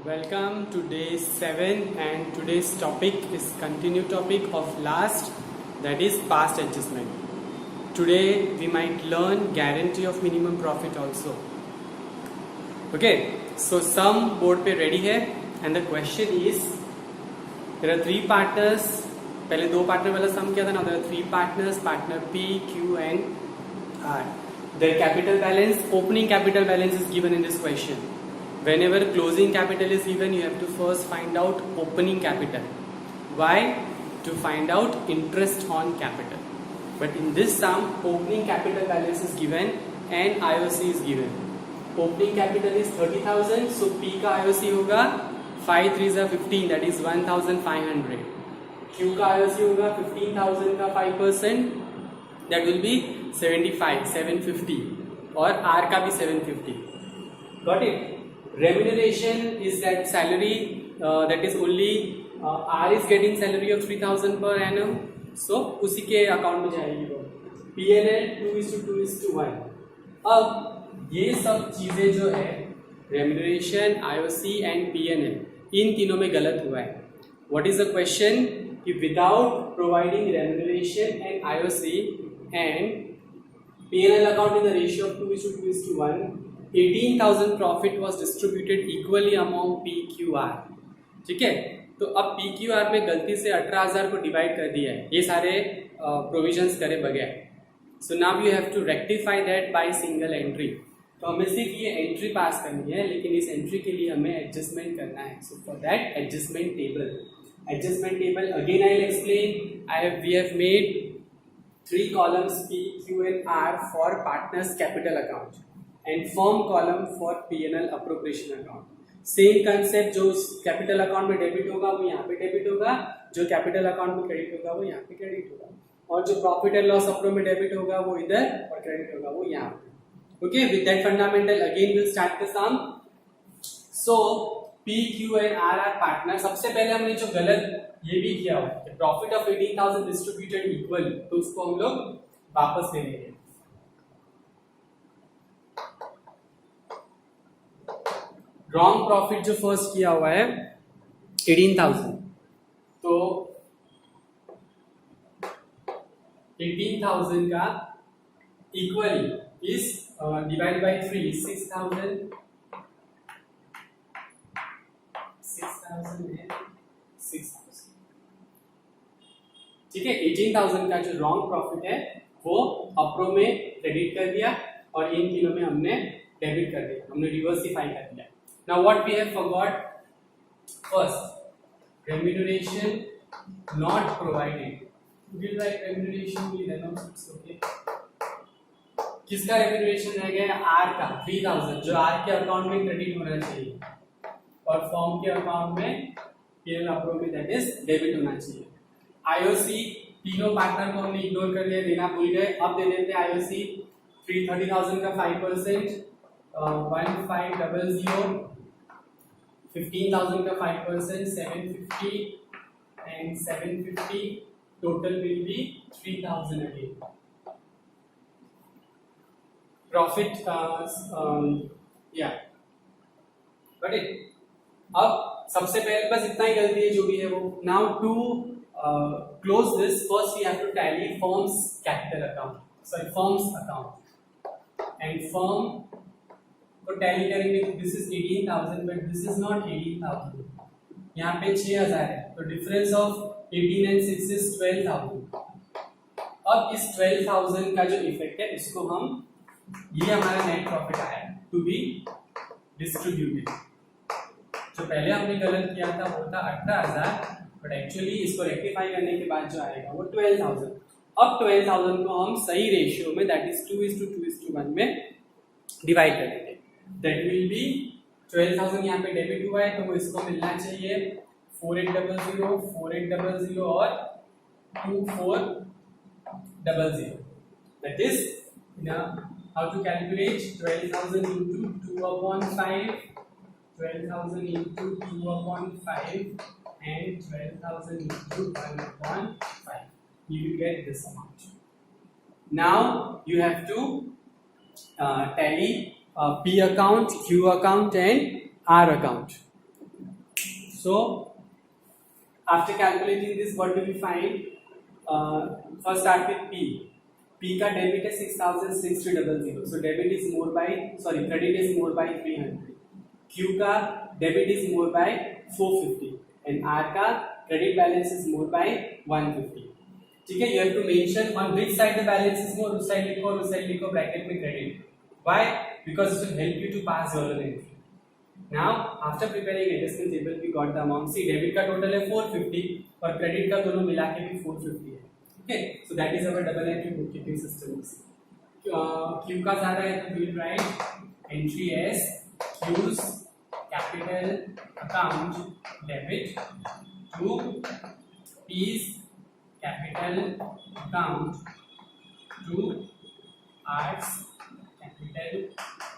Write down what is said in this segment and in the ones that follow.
Welcome to day 7 and today's topic is continued topic of last, that is past adjustment. Today we might learn guarantee of minimum profit also. Okay, so sum board पे ready है and the question is there are three partners. पहले दो partner वाला सम किया था ना. There are three partners, partner P, Q and R. Their capital balance, opening capital balance is given in this question. Whenever closing capital is given, you have to first find out opening capital. Why? To find out interest on capital. But in this sum, opening capital balance is given and IOC is given. Opening capital is 30,000, so P का IOC होगा 5 3s are 15, that is 1,500. Q का IOC होगा 15,000 का 5%, that will be 75 750, और R का भी 750. Got it? Remuneration is that salary that is only R is getting salary of 3,000 per annum, so उसी के अकाउंट में जाएगी वो. P&L 2:2:1. अब ये सब चीजें जो है रेम्यूनरेशन, IOC एंड P&L, इन तीनों में गलत हुआ है. What is the question? कि without providing remuneration and IOC and P&L account in the ratio of 2:2:1, 18,000 profit was distributed equally among PQR. ठीक है, तो अब PQR में गलती से 18,000 को डिवाइड कर दिया है, ये सारे प्रोविजंस करे बगैर. So now you have to rectify that by single entry. तो हमें सिर्फ ये एंट्री पास करनी है, लेकिन इस एंट्री के लिए हमें एडजस्टमेंट करना है. So for that adjustment table again I will explain. We have made 3 columns P, Q and R for partners capital account and firm column for P&L appropriation account. Same concept, जो capital account में debit होगा वो यहाँ पे debit होगा, जो capital account में credit होगा वो यहाँ पे क्रेडिट होगा, और जो प्रॉफिट एंड लॉस अकाउंट में डेबिट होगा वो इधर और क्रेडिट होगा वो यहाँ पे. Okay, with that fundamental again will start the sum. So P, Q and R are partner. सबसे पहले हमने जो गलत ये भी किया हुआ है, प्रॉफिट ऑफ 18,000 डिस्ट्रीब्यूटेड इक्वली, तो उसको हम लोग वापस ले लेंगे. रॉन्ग प्रॉफिट जो फर्स्ट किया हुआ है 18,000, तो 18,000 का इक्वली इज डिवाइड बाय 3, 6,000 है 6,000. ठीक है, 18,000 का जो रॉन्ग प्रॉफिट है वो अप्रो में क्रेडिट कर दिया और इन तीनों में हमने डेबिट कर दिया, हमने रिवर्सिफाई कर दिया. Now what we have forgot? First, remuneration not provided. We'll write remuneration with announcements. Okay. किसका remuneration रह गया? R का 3,000, जो R के अकाउंट में क्रेडिट होना चाहिए और फॉर्म के अकाउंट में P&L अप्रो में दैट इज डेबिट होना चाहिए. IOC तीनों पार्टनर को हमने इग्नोर कर दिया, देना भूल गए. अब दे देते हैं IOC 30,000 का 5%, 1500, 15,000 का 5%, 750 and 750, total will be 3,000 again. Profit yeah, got it. अब सबसे पहले बस इतना ही गलती है जो भी है वो. Now to close this, first we have to tally firm's capital account, sorry firm's account, and firm तो टैली करेंगे तो this is 18,000, but this is not 18,000, यहाँ पे 6,000 है, तो डिफरेंस ऑफ 18 एंड 6 इज 12,000. अब इस 12,000 का जो इफेक्ट है इसको हम, ये हमारा नेट प्रॉफिट आया टू बी डिस्ट्रीब्यूटेड. जो पहले हमने गलत किया था वो था 18,000, बट एक्चुअली इसको रेक्टिफाई करने के बाद जो आएगा वो 12,000. अब 12,000 को हम सही रेशियो में, दैट इज 2:2:1 में डिवाइड कर देंगे. That will be 12,000 यहाँ पे डेबिट हुआ है तो वो इसको मिलना चाहिए 4800, 4800 और 2400. That is how to calculate 12,000 into 2/5, 12,000 into 2/5 and 12,000 into 1/5. You will get this amount. Now you have to tally P account, Q account and R account. So after calculating this, what do we find? First start with P. P का debit है 6,6300. So debit is more by, sorry, credit is more by 300. Q का debit is more by 450 and R का credit balance is more by 150. ठीक है, you have to mention on which side the balance is more, उस side लिखो और उस side लिखो bracket में credit. Why? Because it will help you to pass journal entry. Now after preparing adjustment table we got the amount. See, debit का total है 450 और credit का दोनों मिला के भी 450 है. Okay, so that is our double entry bookkeeping system. Q का ज़्यादा है तो we will write entry as Q's capital account debit to P's capital account to R's capital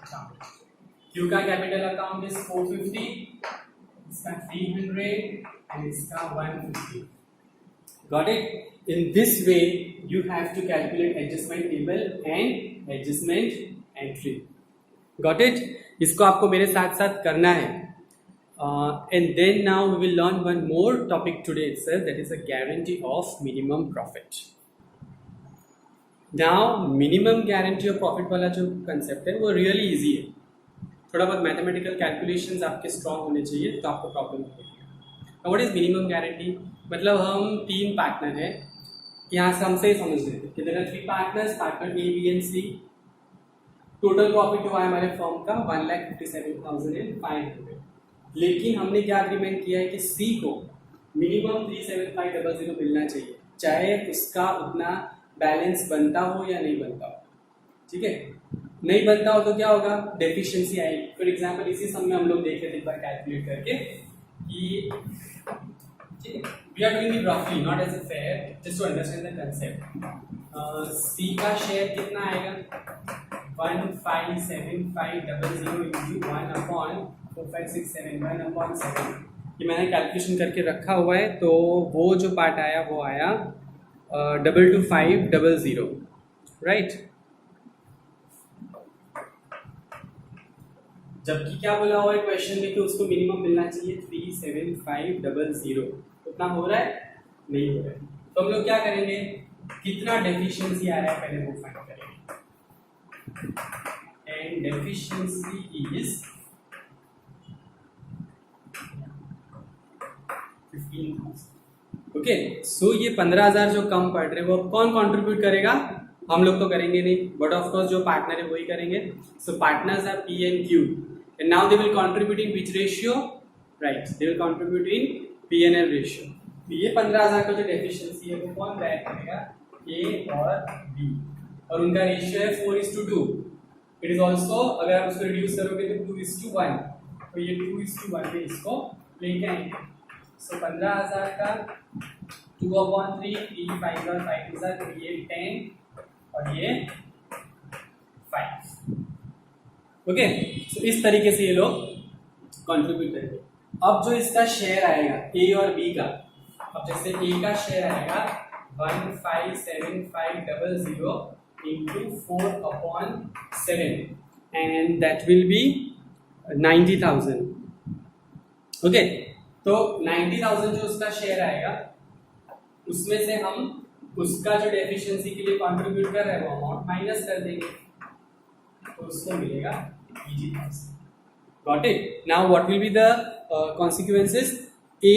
account. Q का capital account is 450, इसका 300 and इसका 150. Got it? In this way, you have to calculate adjustment table and adjustment entry. Got it? इसको आपको मेरे साथ साथ करना है. And then now we will learn one more topic today itself, that is a guarantee of minimum profit. Now minimum guarantee of profit वाला जो concept है वो really easy है. थोड़ा बहुत मैथमेटिकल कैलकुलेशंस आपके स्ट्रांग होने चाहिए तो आपको प्रॉब्लम होगी. What is minimum guarantee? मतलब हम 3 पार्टनर हैं, यहाँ से हमसे ही समझ लेते कि there are 3 partners, partner A B and C. Total profit हुआ है हमारे फर्म का 1,57,500. लेकिन हमने क्या एग्रीमेंट किया है कि सी को मिनिमम 37500 मिलना चाहिए, चाहे उसका उतना बैलेंस बनता हो या नहीं बनता हो. ठीक है, नहीं बनता हो तो क्या होगा? डेफिशिएंसी आएगी. फॉर एग्जांपल इसी सम में हम लोग देख रहे थे एक बार कैलकुलेट करके कि वी आर डूइंग इट रफली, not as a fair, just to understand the concept. C का शेयर कितना आएगा? 1,57500 into 1/4567 ये मैंने कैलकुलेशन करके रखा हुआ है. तो वो जो पार्ट आया वो आया 22500, राइट. जबकि क्या बोला हुआ है क्वेश्चन में कि उसको मिनिमम मिलना चाहिए 37500. उतना हो रहा है? नहीं हो रहा है. तो हम लोग क्या करेंगे, कितना डेफिशिएंसी आ रहा है पहले वो फाइंड करेंगे. And deficiency is 15,000. ओके, सो ये 15,000 जो कम पड़ रहे हैं वो कौन कंट्रीब्यूट करेगा? हम लोग तो करेंगे नहीं, बट ऑफ कोर्स जो पार्टनर है वही करेंगे. So partners are P and Q and now they will contribute in which ratio? Right, they will contribute in P&L ratio. तो ये 15,000 का जो डेफिशिएंसी है वो कौन बैक करेगा? A और B, और उनका रेशियो है 4:2. इट इज ऑल्सो, अगर आप उसको रिड्यूस करोगे तो 2:1, तो ये 2:1 में इसको लेके आएंगे. सो 15,000 का 2/3, 3 5 और 5 तो ये 10 और ये 5. ओके, सो इस तरीके से ये लोग कंट्रीब्यूट करेंगे. अब जो इसका शेयर आएगा ए और बी का, अब जैसे ए का शेयर आएगा 1,57500 into 4/7 and that will be 90,000. Okay, तो 90,000 जो उसका शेयर आएगा उसमें से हम उसका जो डेफिशिएंसी के लिए कंट्रीब्यूट कर रहे हैं वो अमाउंट माइनस कर देंगे, तो उसको मिलेगा 80,000. Got it? Now what will be the consequences? A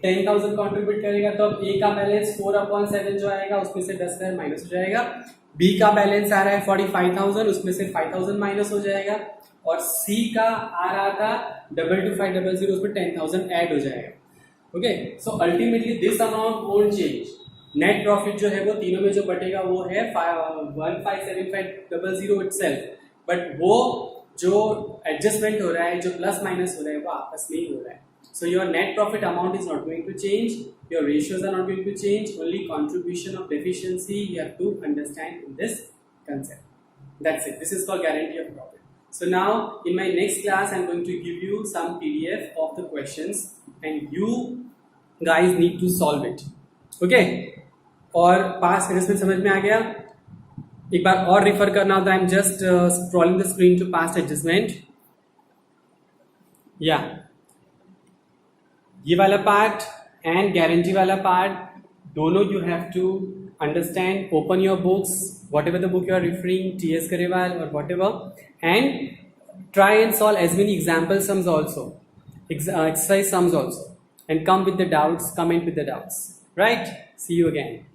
10,000 contribute करेगा तो अब A का बैलेंस 4/7 जो आएगा उसमें से 10,000 माइनस हो जाएगा. B का बैलेंस आ रहा है 45,000, उसमें से 5,000 माइनस हो जाएगा. और C का आ रहा था 22500, उसमें 10,000 ऐड हो जाएगा. Okay, so ultimately this amount won't change. Net profit जो है वो तीनों में जो बटेगा वो है 1,57500 इटसेल्फ. बट वो जो एडजस्टमेंट हो रहा है, जो प्लस माइनस हो रहा है, वो आपस में ही हो रहा है. So your net profit amount is not going to change, your ratios are not going to change, only contribution of deficiency you have to understand in this concept. That's it. This is called guarantee of profit. So now in my next class I'm going to give you some PDF of the questions and you guys need to solve it. Okay? और past adjustment समझ में आ गया? एक बार और refer करना होता है. I am just scrolling the screen to past adjustment. या ये वाला पार्ट एंड गारंटी वाला पार्ट दोनों you have to understand. Open your books, whatever the book you are referring, T S. Grewal or whatever, and try and solve as many example sums also, exercise sums also, and come with the doubts, comment with the doubts. Right? See you again.